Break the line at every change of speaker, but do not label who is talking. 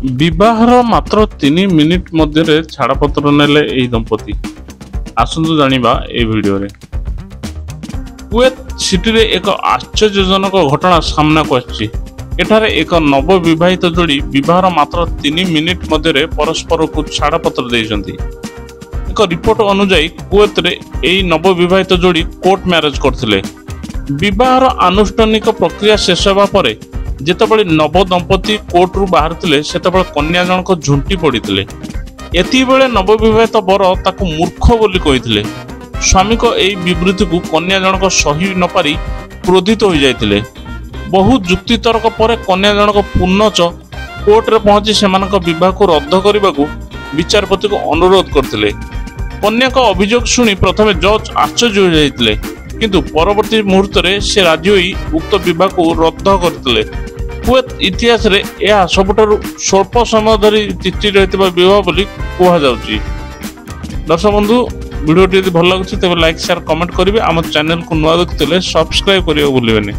विवाहर मात्र 3 मिनिट मध्य छाड़पत्र नेले एही दंपति। आसंतु जानिबा ए वीडियो रे। कुवैत सिटी रे एक आश्चर्यजनक घटना सामना को आछि। एठारे एक नवविवाहित जोड़ी विवाहर मात्र 3 मिनिट मध्य परस्पर को छाड़पत्र देइछन्ति। एक रिपोर्ट अनुसार कुवैत रे एही नवविवाहित जोड़ी कोर्ट मैरेज करथिले। विवाहर आनुष्ठानिक प्रक्रिया शेष होगा पर जेतेबेले नव दंपति कोर्ट रु बाहरथिले सेतेबेले कन्या जनक झुंटी पड़िथिले। एतिबेले नवविवाहित बर ताकू मूर्ख बोली कहिथिले। स्वामी को एही विवृत्ति को कन्या जनक सही न पारी क्रोधित हो जाइथिले। बहुत जुक्ति तर्क पर कन्या जनक पुनच कोर्ट रे पहुंची सेमानक विवाह को रद्द करने को विचारपति को अनुरोध करथिले। कन्या का अभियोग सुनी प्रथमे जज आश्चर्य हो जाइथिले, किंतु परवर्ती मुहूर्त रे से राजी होई उक्त विवाह को रद्द करथिले। कुवैत इतिहास रे यह सबुठारु स्वल्प समय धरी तिथि रहितबा विवाह बोली कहा जाउची। दर्शक बंधु, वीडियो टी भल लागुछि तेबे लाइक शेयर कमेंट करिवे। आम चैनल को नुआ देखिले सब्सक्राइब करियो भूलिबेनी।